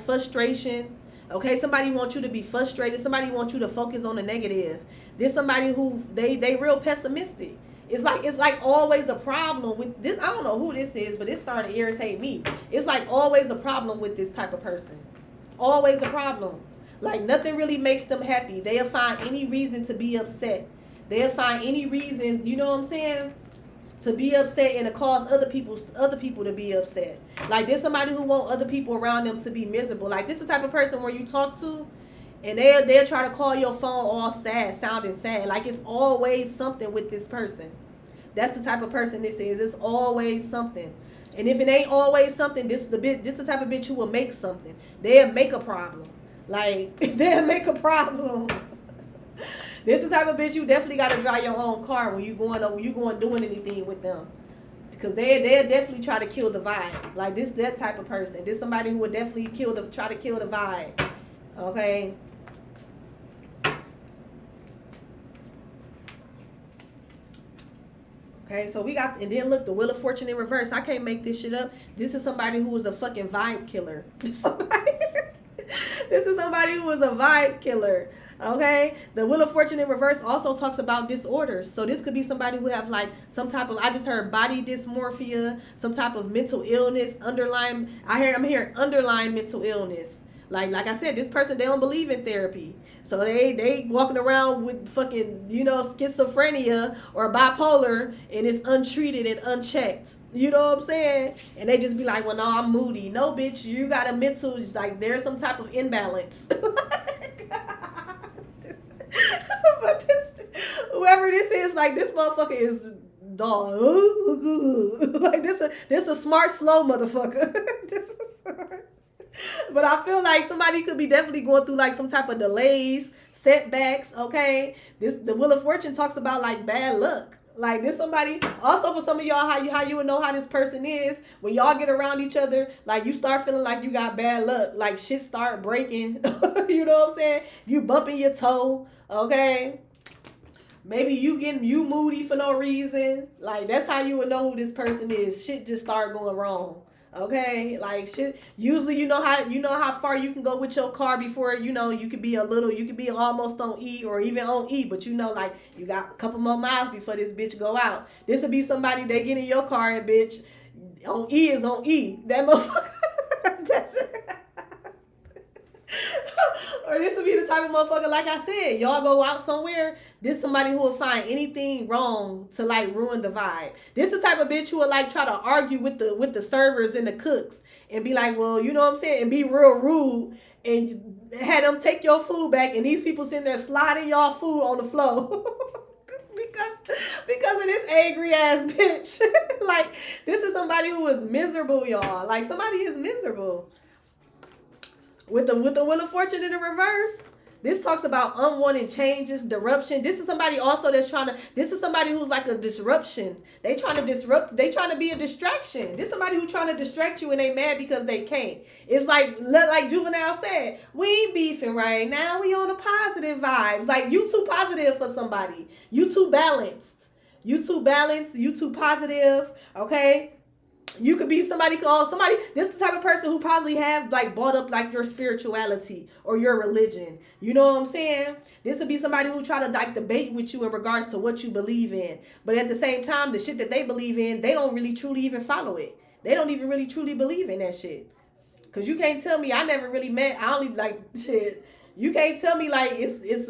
frustration. Okay, somebody wants you to be frustrated. Somebody wants you to focus on the negative. There's somebody who they real pessimistic. It's like always a problem with this. I don't know who this is, but it's starting to irritate me. It's like always a problem with this type of person. Always a problem. Like nothing really makes them happy. They'll find any reason to be upset. They'll find any reason, you know what I'm saying, to be upset and to cause other people to be upset. Like there's somebody who want other people around them to be miserable. Like this is the type of person where you talk to and they'll try to call your phone all sad, sounding sad. Like it's always something with this person. That's the type of person this is. It's always something. And if it ain't always something, this the type of bitch who will make something. They'll make a problem. Like they'll make a problem. This is the type of bitch you definitely got to drive your own car when you going doing anything with them, because they'll definitely try to kill the vibe. Like that type of person. This somebody who would definitely try to kill the vibe. Okay. Okay, so we got, and then look, the Wheel of Fortune in reverse. I can't make this shit up. This is somebody who was a fucking vibe killer. This is somebody who was a vibe killer. Okay, the Wheel of Fortune in reverse also talks about disorders. So this could be somebody who have like some type of, I just heard body dysmorphia, some type of mental illness, I'm hearing underlying mental illness. Like I said, this person, they don't believe in therapy. So they walking around with fucking, schizophrenia or bipolar, and it's untreated and unchecked. You know what I'm saying? And they just be like, well, no, I'm moody. No, bitch, you got a mental, like there's some type of imbalance. But whoever this is, like this motherfucker is dog. Like this a smart slow motherfucker. But I feel like somebody could be definitely going through like some type of delays, setbacks. Okay, the Wheel of Fortune talks about like bad luck. Like this somebody also for some of y'all how you would know how this person is when y'all get around each other, like you start feeling like you got bad luck, like shit start breaking. You know what I'm saying? You bumping your toe, okay? Maybe you moody for no reason. Like that's how you would know who this person is. Shit just start going wrong. Okay, like shit. Usually, you know how far you can go with your car before you could be almost on E or even on E, but like you got a couple more miles before this bitch go out. This would be somebody that get in your car and bitch on E is on E. That motherfucker. Or this would be the type of motherfucker, like I said, y'all go out somewhere, this somebody who will find anything wrong to like ruin the vibe. This the type of bitch who will like try to argue with the servers and the cooks and be like, well, you know what I'm saying, and be real rude and had them take your food back, and these people sitting there sliding y'all food on the floor. because of this angry ass bitch. Like this is somebody who is miserable, y'all. Like somebody is miserable. With the Wheel of Fortune in the reverse, this talks about unwanted changes, disruption. This is somebody also that's this is somebody who's like a disruption. They trying to be a distraction. This is somebody who's trying to distract you and they mad because they can't. It's like Juvenile said, we ain't beefing right now. We on the positive vibes. Like you too positive for somebody. You too balanced. You too positive. Okay? You could be somebody. This is the type of person who probably have like bought up like your spirituality or your religion. You know what I'm saying? This would be somebody who try to like debate with you in regards to what you believe in. But at the same time, the shit that they believe in, they don't really truly even follow it. They don't even really truly believe in that shit. Cause you can't tell me I never really met. I only like shit. You can't tell me like it's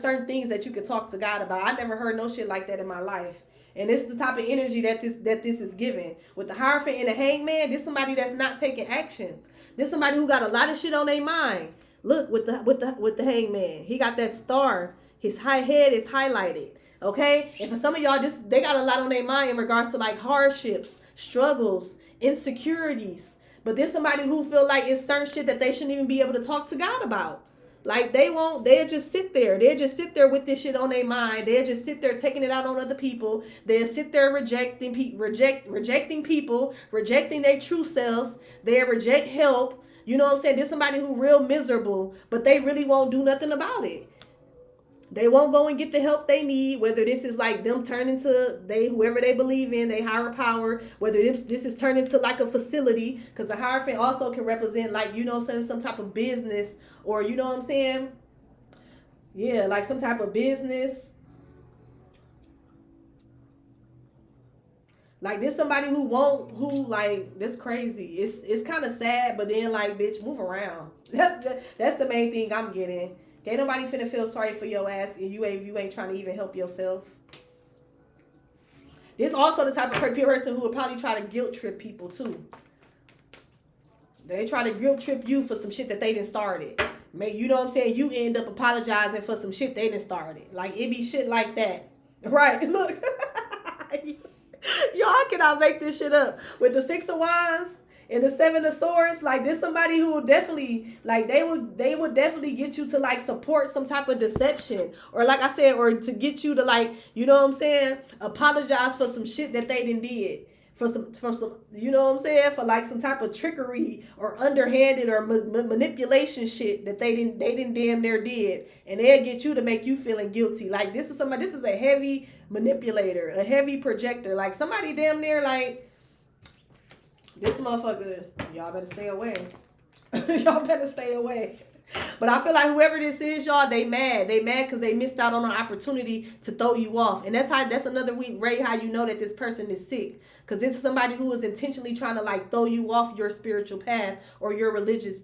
certain things that you can talk to God about. I never heard no shit like that in my life. And it's the type of energy that this is giving. With the Hierophant and the Hangman, this somebody that's not taking action. This somebody who got a lot of shit on their mind. Look with the Hangman, he got that star. His high head is highlighted. Okay, and for some of y'all, they got a lot on their mind in regards to like hardships, struggles, insecurities. But there's somebody who feel like it's certain shit that they shouldn't even be able to talk to God about. Like they'll just sit there. They'll just sit there with this shit on their mind. They'll just sit there taking it out on other people. They'll sit there rejecting people, rejecting their true selves. They'll reject help. You know what I'm saying? There's somebody who real miserable, but they really won't do nothing about it. They won't go and get the help they need, whether this is like them turning to whoever they believe in, they higher power, whether this is turning to like a facility, because the Hierophant also can represent like, some type of business, or you know what I'm saying? Yeah, like some type of business. Like this somebody that's crazy. It's kind of sad, but then like, bitch, move around. That's the main thing I'm getting. Ain't nobody finna feel sorry for your ass and you ain't trying to even help yourself. This also the type of person who would probably try to guilt trip people too. They try to guilt trip you for some shit that they done started. You know what I'm saying? You end up apologizing for some shit they done started. Like it be shit like that. Right, look. Y'all cannot make this shit up. With the Six of Wands and the Seven of Swords, like this somebody who will definitely, like they would definitely get you to like support some type of deception, or like I said, or to get you to like, you know what I'm saying, apologize for some shit that they done did, for some, you know what I'm saying, for like some type of trickery or underhanded or manipulation shit that they didn't damn near did, and they'll get you to make you feeling guilty. Like this is a heavy manipulator, a heavy projector, like somebody damn near like. This motherfucker, y'all better stay away. Y'all better stay away. But I feel like whoever this is, y'all, they mad. They mad because they missed out on an opportunity to throw you off. And that's another way how you know that this person is sick. Because this is somebody who is intentionally trying to like throw you off your spiritual path or your religious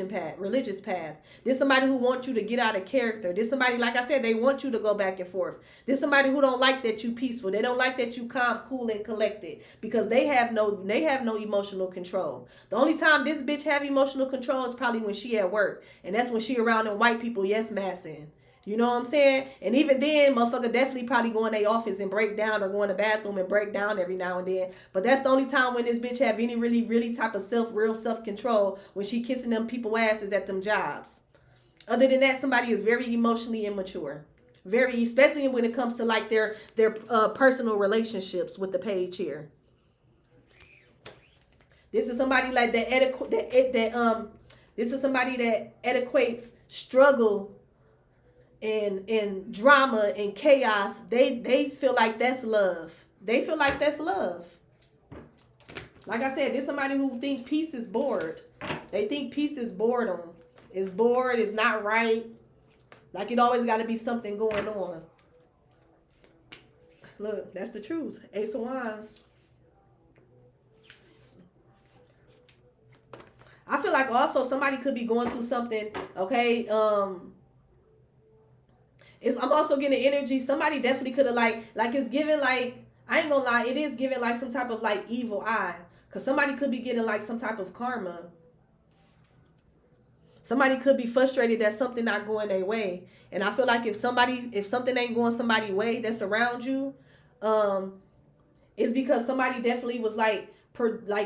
path. This is somebody who wants you to get out of character. This is somebody, like I said, they want you to go back and forth. This is somebody who don't like that you peaceful. They don't like that you calm, cool, and collected, because they have no emotional control. The only time this bitch have emotional control is probably when she at work, and that's when she around them white people yes massing. You know what I'm saying? And even then, motherfucker definitely probably go in their office and break down, or go in the bathroom and break down every now and then. But that's the only time when this bitch have any really type of real self-control, when she kissing them people asses at them jobs. Other than that, somebody is very emotionally immature. Very, especially when it comes to like their personal relationships with the page here. This is somebody like this is somebody that equates struggle and drama and chaos. They feel like that's love. They feel like that's love. Like I said, this is somebody who think peace is bored. They think peace is boredom. It's bored, it's not right. Like it always got to be something going on. Look, that's the truth. Ace of Wands. I feel like also somebody could be going through something, okay? I'm also getting energy. Somebody definitely could have like it's giving like, I ain't gonna lie, it is giving like some type of like evil eye. Because somebody could be getting like some type of karma. Somebody could be frustrated that something not going their way. And I feel like if something ain't going somebody's way that's around you, it's because somebody definitely was like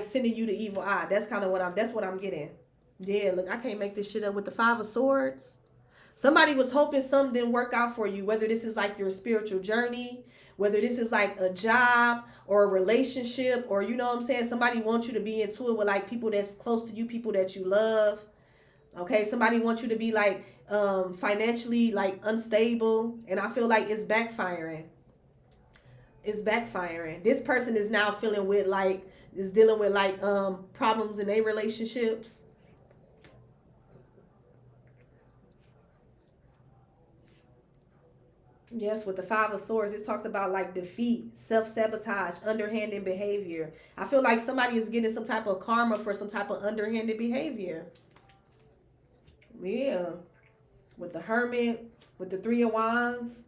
sending you the evil eye. That's kind of what I'm getting. Yeah, look, I can't make this shit up with the Five of Swords. Somebody was hoping something didn't work out for you, whether this is like your spiritual journey, whether this is like a job or a relationship, or you know what I'm saying, somebody wants you to be into it with like people that's close to you, people that you love. Okay, somebody wants you to be like financially like unstable, and I feel like it's backfiring. It's backfiring. This person is now dealing with like problems in their relationships. Yes, with the Five of Swords, it talks about like defeat, self-sabotage, underhanded behavior. I feel like somebody is getting some type of karma for some type of underhanded behavior. Yeah. With the Hermit, with the Three of Wands.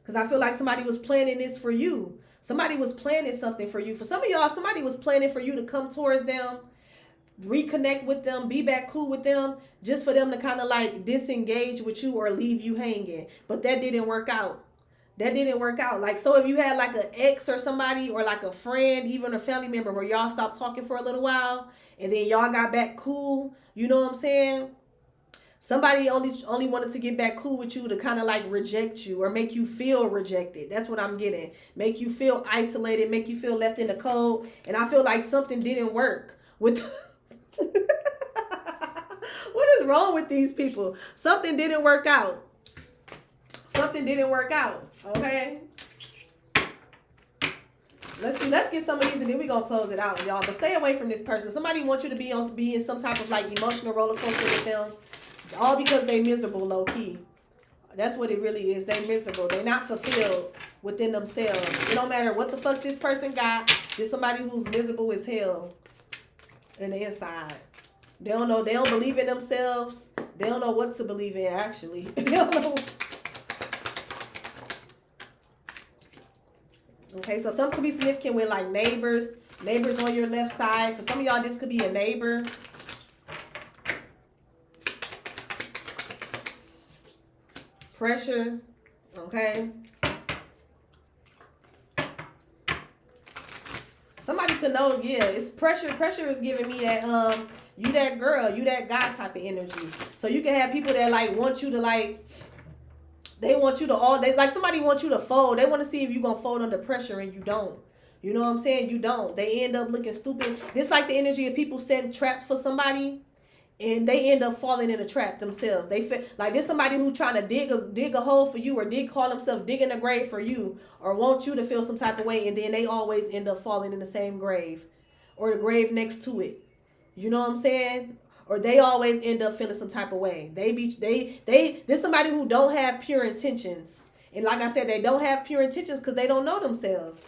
Because I feel like somebody was planning this for you. Somebody was planning something for you. For some of y'all, somebody was planning for you to come towards them, reconnect with them, be back cool with them, just for them to kind of like disengage with you or leave you hanging. But that didn't work out. That didn't work out. Like, so if you had like an ex or somebody, or like a friend, even a family member, where y'all stopped talking for a little while and then y'all got back cool, you know what I'm saying? Somebody only wanted to get back cool with you to kind of like reject you or make you feel rejected. That's what I'm getting. Make you feel isolated, make you feel left in the cold. And I feel like something didn't work with what is wrong with these people? Something didn't work out. Something didn't work out. Okay. Let's get some of these and then we're gonna close it out, y'all. But stay away from this person. Somebody wants you to be in some type of like emotional roller coaster with them. All because they miserable, low key. That's what it really is. They miserable. They're not fulfilled within themselves. It don't matter what the fuck this person got. There's somebody who's miserable as hell in the inside. They don't know. They don't believe in themselves. They don't know what to believe in, actually. They don't know. Okay, so something could be significant with like neighbors on your left side. For some of y'all, this could be a neighbor. Pressure, okay. Somebody could know, yeah, it's pressure. Pressure is giving me that you that girl, you that guy type of energy. So you can have people that like want you to like, they want you to they like somebody wants you to fold. They want to see if you're gonna fold under pressure, and you don't. You know what I'm saying? You don't. They end up looking stupid. This like the energy of people setting traps for somebody, and they end up falling in a trap themselves. They feel like there's somebody who trying to dig a hole for you, or call themselves digging a grave for you, or want you to feel some type of way, and then they always end up falling in the same grave, or the grave next to it. You know what I'm saying? Or they always end up feeling some type of way. There's somebody who don't have pure intentions. And like I said, they don't have pure intentions because they don't know themselves.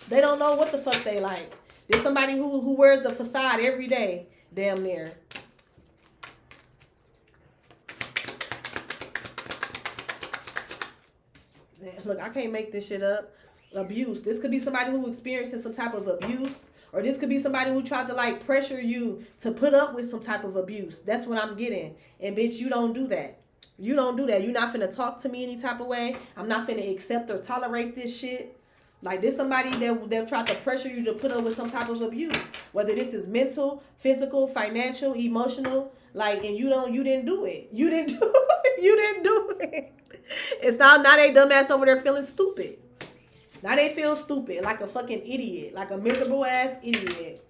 They don't know what the fuck they like. There's somebody who wears a facade every day, damn near. Look, I can't make this shit up. Abuse. This could be somebody who experiences some type of abuse, Or this could be somebody who tried to like pressure you to put up with some type of abuse. That's what I'm getting. And bitch, you don't do that. You don't do that. You're not finna talk to me any type of way. I'm not finna accept or tolerate this shit. Like, this somebody that tried to pressure you to put up with some type of abuse. Whether this is mental, physical, financial, emotional. Like, and you didn't do it. You didn't do it. You didn't do it. It's now they dumbass over there feeling stupid. Now they feel stupid. Like a fucking idiot. Like a miserable ass idiot.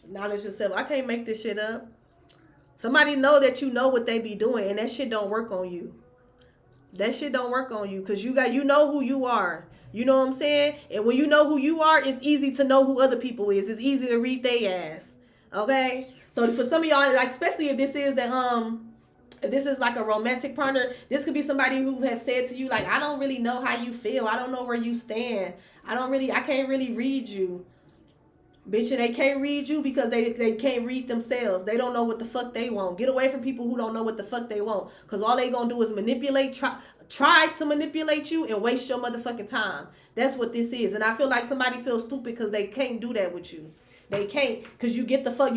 Knowledge yourself. I can't make this shit up. Somebody know that you know what they be doing, and that shit don't work on you. That shit don't work on you, because you know who you are. You know what I'm saying? And when you know who you are, it's easy to know who other people is. It's easy to read their ass. Okay? So for some of y'all, like, especially if this is if this is like a romantic partner, this could be somebody who have said to you, like, I don't really know how you feel. I don't know where you stand. I can't really read you. Bitch, and they can't read you because they can't read themselves. They don't know what the fuck they want. Get away from people who don't know what the fuck they want. Because all they gonna do is manipulate, try to manipulate you and waste your motherfucking time. That's what this is. And I feel like somebody feels stupid because they can't do that with you. They can't, because you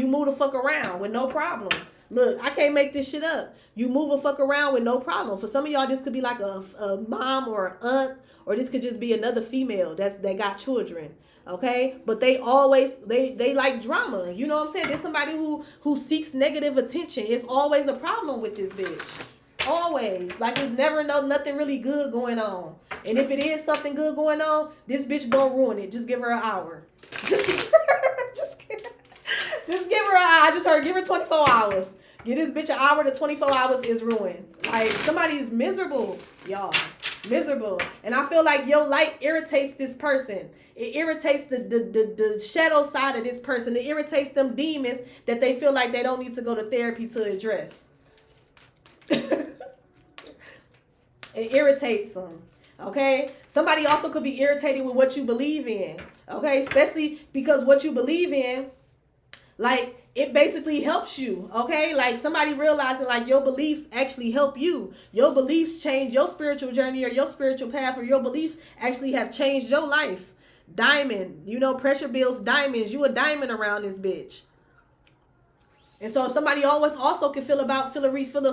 move the fuck around with no problem. Look, I can't make this shit up. You move a fuck around with no problem. For some of y'all, this could be like a mom or an aunt, or this could just be another female they got children. Okay, but they always they like drama. You know what I'm saying? There's somebody who seeks negative attention. It's always a problem with this bitch. Always. Like, it's never nothing really good going on. And if it is something good going on, this bitch gonna ruin it. Just give her an hour. Just give her an hour. I just heard give her 24 hours. Give this bitch an hour to 24 hours is ruined. Like, somebody's miserable, y'all. Miserable. And I feel like your light irritates this person. It irritates the shadow side of this person. It irritates them demons that they feel like they don't need to go to therapy to address. It irritates them. Okay? Somebody also could be irritated with what you believe in. Okay? Especially because what you believe in, like, it basically helps you, okay? Like, somebody realizing, like, your beliefs actually help you. Your beliefs change your spiritual journey or your spiritual path, or your beliefs actually have changed your life. Diamond, you know, pressure builds diamonds. You a diamond around this bitch. And so somebody always also can feel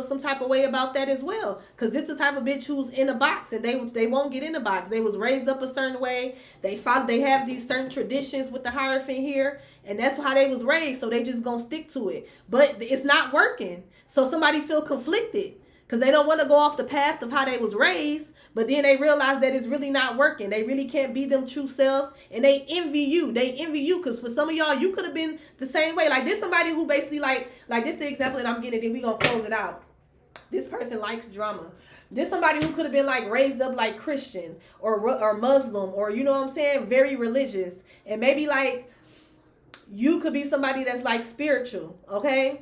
some type of way about that as well. Because this the type of bitch who's in a box, and they won't get in a box. They was raised up a certain way. They have these certain traditions with the Hierophant here. And that's how they was raised. So they just gonna stick to it. But it's not working. So somebody feel conflicted. Because they don't want to go off the path of how they was raised. But then they realize that it's really not working. They really can't be them true selves. And they envy you. They envy you. Because for some of y'all, you could have been the same way. Like, this somebody who basically like this the example that I'm getting. Then we going to close it out. This person likes drama. This somebody who could have been like raised up like Christian or Muslim, or, you know what I'm saying, very religious. And maybe like you could be somebody that's like spiritual. Okay?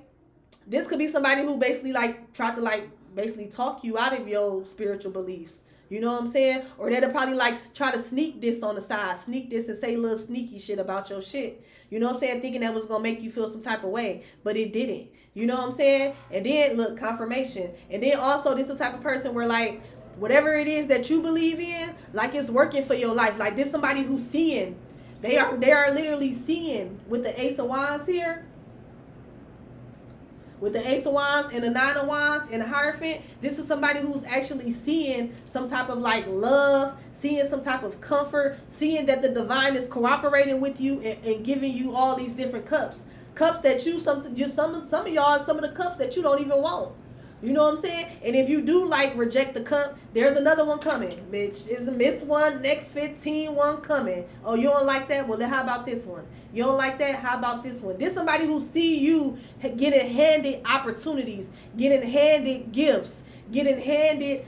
This could be somebody who basically like tried to like basically talk you out of your spiritual beliefs. You know what I'm saying? Or they'll probably like try to sneak this on the side. Sneak this and say little sneaky shit about your shit. You know what I'm saying? Thinking that was going to make you feel some type of way. But it didn't. You know what I'm saying? And then, look, confirmation. And then also, this is the type of person where, like, whatever it is that you believe in, like, it's working for your life. Like, this somebody who's seeing. They are literally seeing with the Ace of Wands here. With the Ace of Wands and the Nine of Wands and the Hierophant, this is somebody who's actually seeing some type of like love, seeing some type of comfort, seeing that the divine is cooperating with you and giving you all these different cups. Cups that some of y'all, some of the cups that you don't even want. You know what I'm saying? And if you do like reject the cup, there's another one coming, bitch. It's a miss one, next 15 one coming. Oh, you don't like that? Well, then how about this one? You don't like that? How about this one? This somebody who see you getting handed opportunities, getting handed gifts, getting handed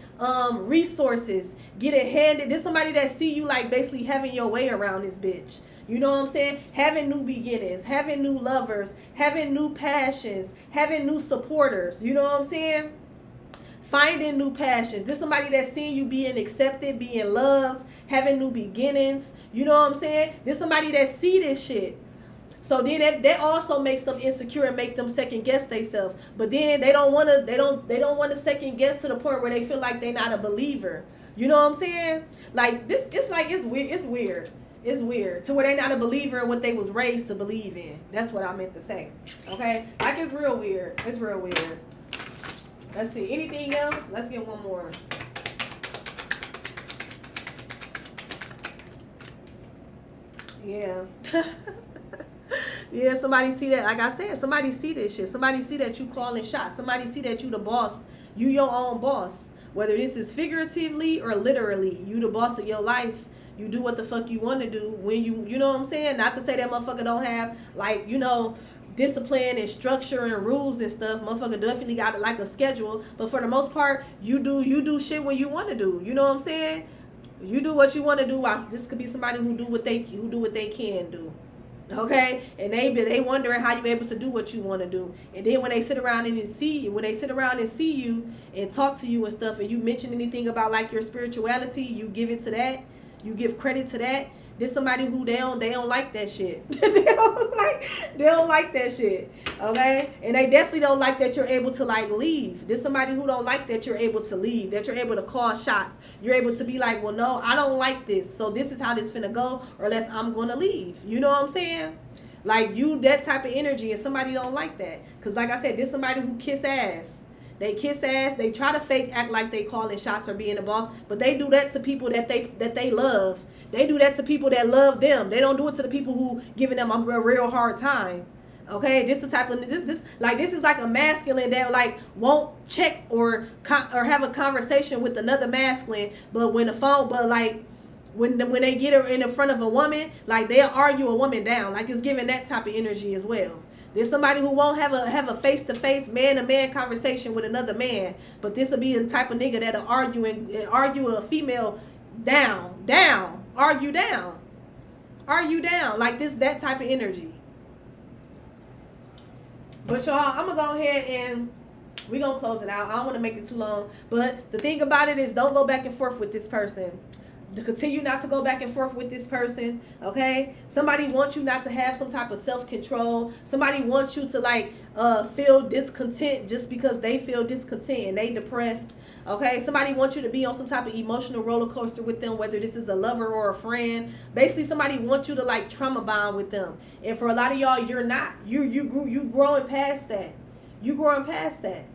resources, getting handed. This somebody that see you like basically having your way around this bitch. You know what I'm saying? Having new beginnings, having new lovers, having new passions, having new supporters. You know what I'm saying? Finding new passions. This is somebody that's seeing you being accepted, being loved, having new beginnings. You know what I'm saying? This is somebody that see this shit. So then that also makes them insecure and make them second guess themselves. But then they don't want to second guess to the point where they feel like they're not a believer. You know what I'm saying? Like this, it's weird. It's weird to where they're not a believer in what they was raised to believe in. That's what I meant to say. Okay, like it's real weird. It's real weird. Let's see. Anything else? Let's get one more. Yeah. Yeah, somebody see that. Like I said, somebody see this shit. Somebody see that you calling shots. Somebody see that you the boss. You your own boss. Whether this is figuratively or literally, you the boss of your life. You do what the fuck you want to do when you know what I'm saying? Not to say that motherfucker don't have, like, you know, discipline and structure and rules and stuff. Motherfucker definitely got like a schedule. But for the most part, you do shit when you want to do. You know what I'm saying? You do what you want to do. While this could be somebody who do what they can do. Okay, and they wondering how you able to do what you want to do, and then when they sit around and see you and talk to you and stuff, and you mention anything about like your spirituality, you give it to that, you give credit to that. There's somebody who they don't like that shit. they don't like that shit. Okay, and they definitely don't like that you're able to like leave. There's somebody who don't like that you're able to leave, that you're able to call shots. You're able to be like, well, no, I don't like this, so this is how this finna go, or else I'm gonna leave. You know what I'm saying? Like you, that type of energy, and somebody don't like that. Cause like I said, there's somebody who kiss ass. They kiss ass. They try to fake act like they calling shots or being a boss, but they do that to people that they love. They do that to people that love them. They don't do it to the people who giving them a real hard time. Okay, this the type of this is like a masculine that like won't check or have a conversation with another masculine, but when they get her in the front of a woman, like they'll argue a woman down. Like it's giving that type of energy as well. There's somebody who won't have a face-to-face man-to-man conversation with another man, but this will be the type of nigga that'll argue a female down, argue down, like this, that type of energy. But y'all, I'm gonna go ahead and we're gonna close it out. I don't want to make it too long, but the thing about it is, don't go back and forth with this person. To continue not to go back and forth with this person, okay? Somebody wants you not to have some type of self-control. Somebody wants you to like feel discontent just because they feel discontent and they depressed, okay? Somebody wants you to be on some type of emotional roller coaster with them, whether this is a lover or a friend. Basically, somebody wants you to like trauma bond with them, and for a lot of y'all, you're not. You growing past that. You growing past that.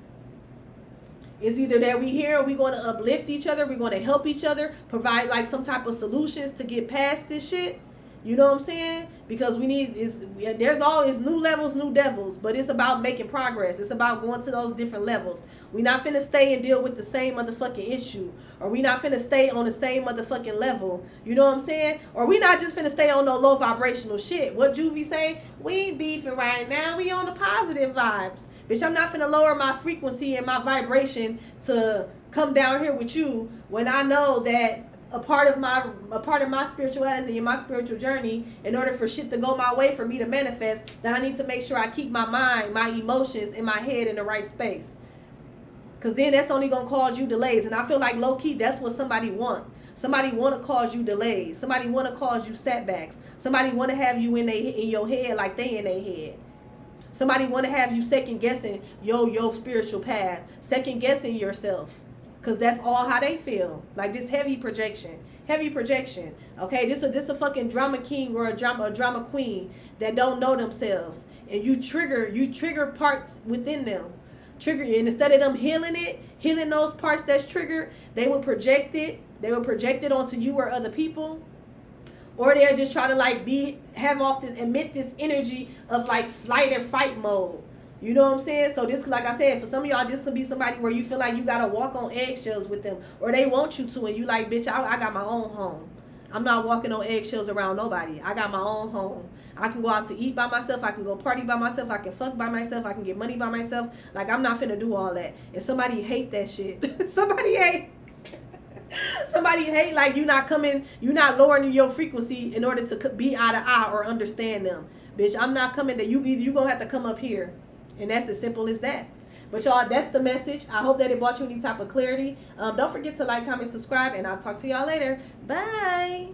It's either that we here, we're going to uplift each other, we're going to help each other, provide like some type of solutions to get past this shit. You know what I'm saying? Because there's always new levels, new devils, but it's about making progress. It's about going to those different levels. We're not finna stay and deal with the same motherfucking issue, or we not finna stay on the same motherfucking level. You know what I'm saying? Or we not just finna stay on no low vibrational shit. What Juvie say? We ain't beefing right now. We on the positive vibes. Bitch, I'm not finna lower my frequency and my vibration to come down here with you when I know that a part of my spirituality and my spiritual journey, in order for shit to go my way, for me to manifest, that I need to make sure I keep my mind, my emotions, and my head in the right space. Because then that's only going to cause you delays. And I feel like low-key, that's what somebody want. Somebody want to cause you delays. Somebody want to cause you setbacks. Somebody want to have you in your head like they in their head. Somebody want to have you second guessing your spiritual path, second guessing yourself, because that's all how they feel. Like this heavy projection. Okay, this a fucking drama king or a drama queen that don't know themselves, and you trigger parts within them, and instead of them healing those parts that's triggered, they will project it onto you or other people. Or they'll just try to like emit this energy of like flight and fight mode. You know what I'm saying? So this, like I said, for some of y'all, this will be somebody where you feel like you gotta walk on eggshells with them, or they want you to, and you like, bitch, I got my own home. I'm not walking on eggshells around nobody. I got my own home. I can go out to eat by myself. I can go party by myself. I can fuck by myself. I can get money by myself. Like, I'm not finna do all that. And somebody hate that shit. Somebody hate like you not lowering your frequency in order to be eye to eye or understand them. Bitch, I'm not coming to you. Either you gonna have to come up here, and that's as simple as that. But y'all, that's the message. I hope that it brought you any type of clarity. Don't forget to like, comment, subscribe, and I'll talk to y'all later. Bye.